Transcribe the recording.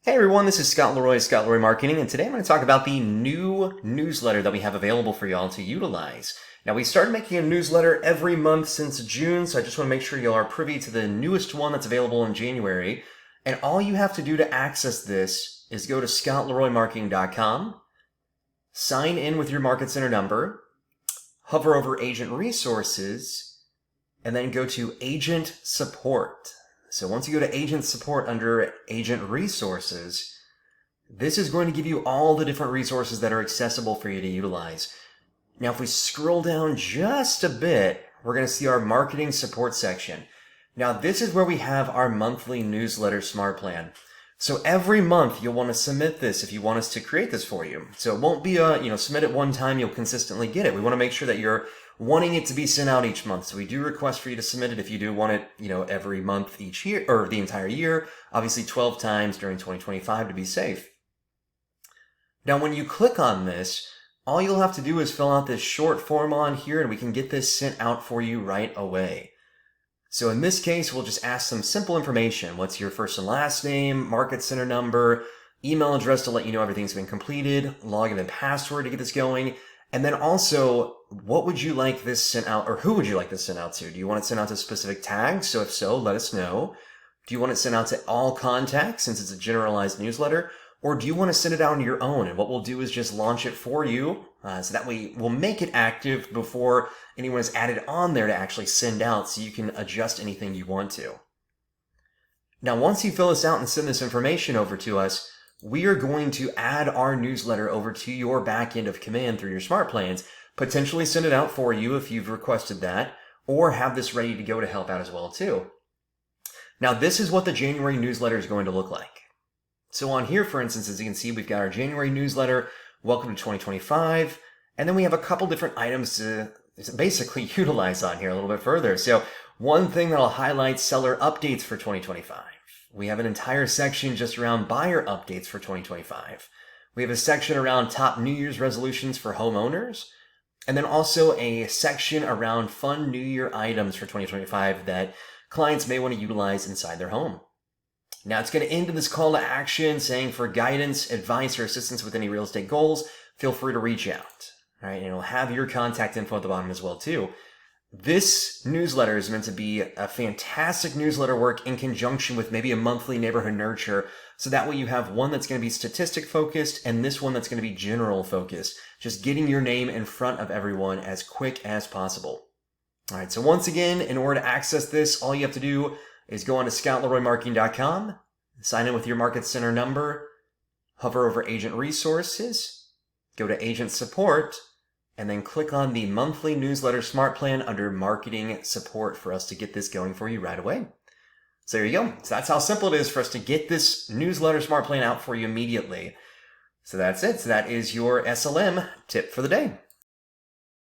Hey everyone, this is Scott Leroy Marketing, and today I'm going to talk about the new newsletter that we have available for y'all to utilize. Now, we started making a newsletter every month since June, so I just want to make sure y'all are privy to the newest one that's available in January. And all you have to do to access this is go to scottleroymarketing.com, sign in with your Market Center number, hover over Agent Resources, and then go to Agent Support. So once you go to Agent Support under Agent Resources, this is going to give you all the different resources that are accessible for you to utilize. Now, if we scroll down just a bit, we're going to see our Marketing Support section. Now, this is where we have our monthly newsletter Smart Plan. So every month, you'll want to submit this if you want us to create this for you. So it won't be submit it one time, you'll consistently get it. We want to make sure that you're wanting it to be sent out each month. So we do request for you to submit it if you do want it, every month each year, or the entire year, obviously 12 times during 2025 to be safe. Now, when you click on this, all you'll have to do is fill out this short form on here and we can get this sent out for you right away. So in this case, we'll just ask some simple information. What's your first and last name, Market Center number, email address to let you know everything's been completed, login and password to get this going. And then also, what would you like this sent out, or who would you like this sent out to? Do you want it sent out to specific tags? So if so, let us know. Do you want it sent out to all contacts since it's a generalized newsletter? Or do you want to send it out on your own? And what we'll do is just launch it for you so that way we'll make it active before anyone is added on there to actually send out so you can adjust anything you want to. Now, once you fill this out and send this information over to us, we are going to add our newsletter over to your back end of command through your smart plans, potentially send it out for you if you've requested that, or have this ready to go to help out as well too. Now, this is what the January newsletter is going to look like. So on here, for instance, as you can see, we've got our January newsletter, welcome to 2025, and then we have a couple different items to basically utilize on here a little bit further. So one thing that I'll highlight, seller updates for 2025. We have an entire section just around buyer updates for 2025. We have a section around top New Year's resolutions for homeowners, and then also a section around fun New Year items for 2025 that clients may want to utilize inside their home. Now, it's going to end in this call to action saying for guidance, advice, or assistance with any real estate goals, feel free to reach out. All right, and it'll have your contact info at the bottom as well too. This newsletter is meant to be a fantastic newsletter work in conjunction with maybe a monthly neighborhood nurture. So that way you have one that's going to be statistic focused and this one that's going to be general focused. Just getting your name in front of everyone as quick as possible. All right, so once again, in order to access this, all you have to do is go on to scottleroymarketing.com, sign in with your Market Center number, hover over Agent Resources, go to Agent Support, and then click on the monthly newsletter smart plan under Marketing Support for us to get this going for you right away. So there you go. So that's how simple it is for us to get this newsletter smart plan out for you immediately. So that's it. So that is your SLM tip for the day.